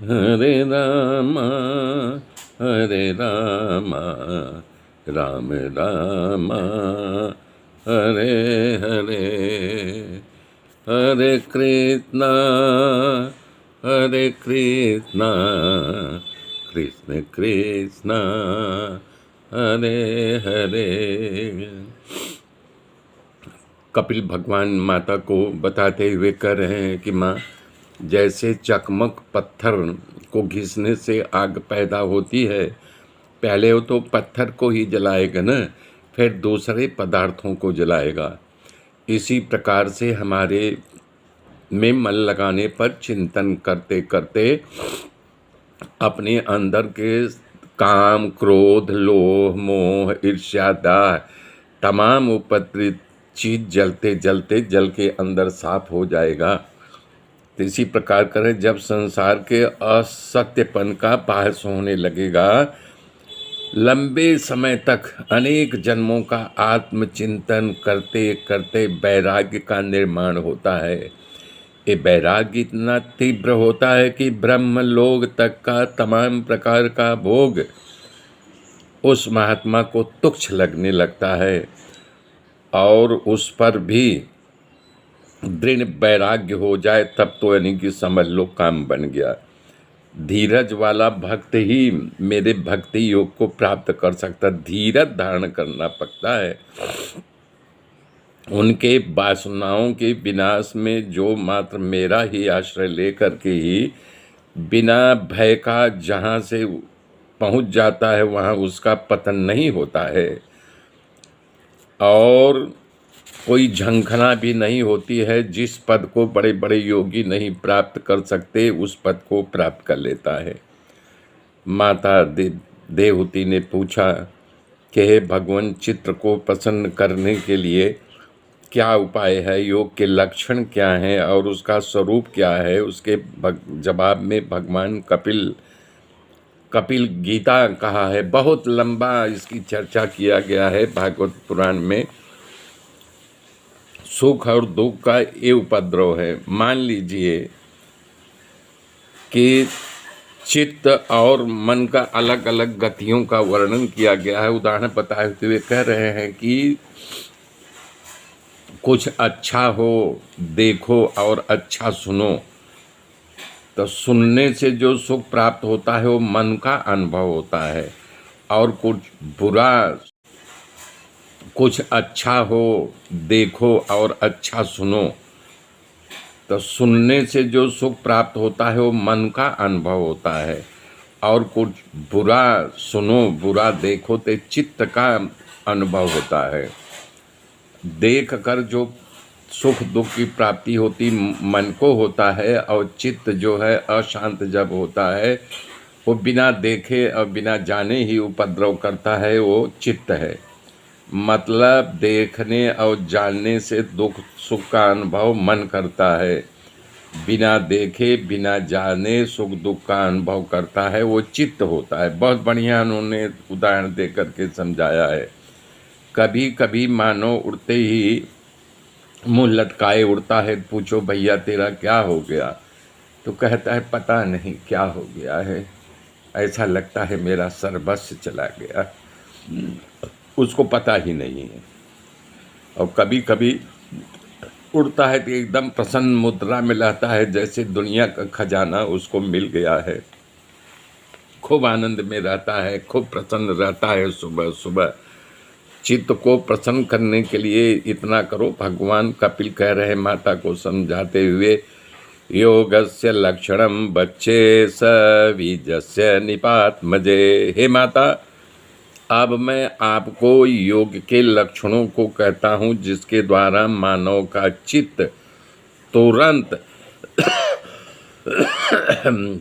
हरे राम हरे राम राम राम हरे हरे, हरे कृष्णा कृष्ण कृष्ण हरे हरे। कपिल भगवान माता को बताते हुए कह रहे हैं कि माँ, जैसे चकमक पत्थर को घिसने से आग पैदा होती है, पहले वो तो पत्थर को ही जलाएगा ना, फिर दूसरे पदार्थों को जलाएगा। इसी प्रकार से हमारे में मन लगाने पर चिंतन करते करते अपने अंदर के काम, क्रोध, लोभ, मोह, ईर्ष्या, दाह तमाम उपद्रवित चीज जलते जलते जल के अंदर साफ हो जाएगा। तो इसी प्रकार करें, जब संसार के असत्यपन का पास होने लगेगा, लंबे समय तक अनेक जन्मों का आत्मचिंतन करते करते वैराग्य का निर्माण होता है। ये वैराग्य इतना तीव्र होता है कि ब्रह्मलोक तक का तमाम प्रकार का भोग उस महात्मा को तुच्छ लगने लगता है, और उस पर भी दृढ़ वैराग्य हो जाए तब तो यानी कि समझ लो काम बन गया। धीरज वाला भक्त ही मेरे भक्ति योग को प्राप्त कर सकता। धीरज धारण करना पड़ता है। उनके वासनाओं के विनाश में जो मात्र मेरा ही आश्रय लेकर के ही बिना भय का जहाँ से पहुँच जाता है, वहाँ उसका पतन नहीं होता है, और कोई झंखना भी नहीं होती है। जिस पद को बड़े बड़े योगी नहीं प्राप्त कर सकते, उस पद को प्राप्त कर लेता है। माता देवहूति ने पूछा कि हे भगवान, चित्र को प्रसन्न करने के लिए क्या उपाय है, योग के लक्षण क्या हैं और उसका स्वरूप क्या है। उसके जवाब में भगवान कपिल गीता कहा है। बहुत लंबा इसकी चर्चा किया गया है भागवत पुराण में। सुख और दुख का ये उपद्रव है। मान लीजिए कि चित्त और मन का अलग अलग गतियों का वर्णन किया गया है। उदाहरण बताते हुए कह रहे हैं कि कुछ अच्छा हो देखो और अच्छा सुनो, तो सुनने से जो सुख प्राप्त होता है वो मन का अनुभव होता है। और कुछ अच्छा हो देखो और अच्छा सुनो, तो सुनने से जो सुख प्राप्त होता है वो मन का अनुभव होता है। और कुछ बुरा सुनो, बुरा देखो तो चित्त का अनुभव होता है। देख कर जो सुख दुख की प्राप्ति होती मन को होता है, और चित्त जो है अशांत जब होता है, वो बिना देखे और बिना जाने ही उपद्रव करता है, वो चित्त है। मतलब देखने और जानने से दुख सुख का अनुभव मन करता है, बिना देखे बिना जाने सुख दुख का अनुभव करता है, वो चित्त होता है। बहुत बढ़िया उन्होंने उदाहरण दे करके समझाया है। कभी कभी मानो उड़ते ही मुंह लटकाए उड़ता है, पूछो भैया तेरा क्या हो गया, तो कहता है पता नहीं क्या हो गया है, ऐसा लगता है मेरा सर्वस्व चला गया, उसको पता ही नहीं है। और कभी कभी उड़ता है तो एकदम प्रसन्न मुद्रा में रहता है, जैसे दुनिया का खजाना उसको मिल गया है। खूब आनंद में रहता है, खूब प्रसन्न रहता है सुबह सुबह। चित्त को प्रसन्न करने के लिए इतना करो। भगवान कपिल कह रहे माता को समझाते हुए, योगस्य लक्षणम बच्चे स बीजस्य निपात्मजे। हे माता, अब मैं आपको योग के लक्षणों को कहता हूँ, जिसके द्वारा मानव का चित्त तुरंत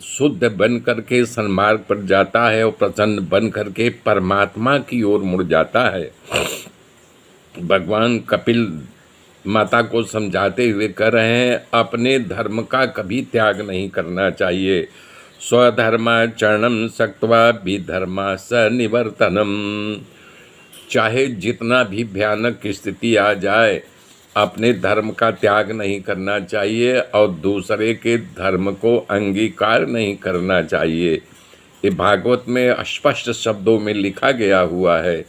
शुद्ध बन करके सन्मार्ग पर जाता है और प्रसन्न बन करके परमात्मा की ओर मुड़ जाता है। भगवान कपिल माता को समझाते हुए कह रहे हैं, अपने धर्म का कभी त्याग नहीं करना चाहिए। स्वधर्माचरणम सक्त्वा विधर्मा स निवर्तनम। चाहे जितना भी भयानक स्थिति आ जाए, अपने धर्म का त्याग नहीं करना चाहिए और दूसरे के धर्म को अंगीकार नहीं करना चाहिए। ये भागवत में स्पष्ट शब्दों में लिखा गया हुआ है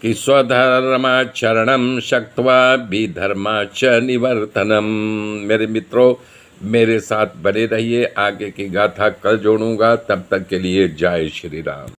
कि स्वधर्माचरणम शक्त्वा विधर्माच निवर्तनम। मेरे मित्रों, मेरे साथ बने रहिए, आगे की गाथा कल जोड़ूंगा। तब तक के लिए जय श्री राम।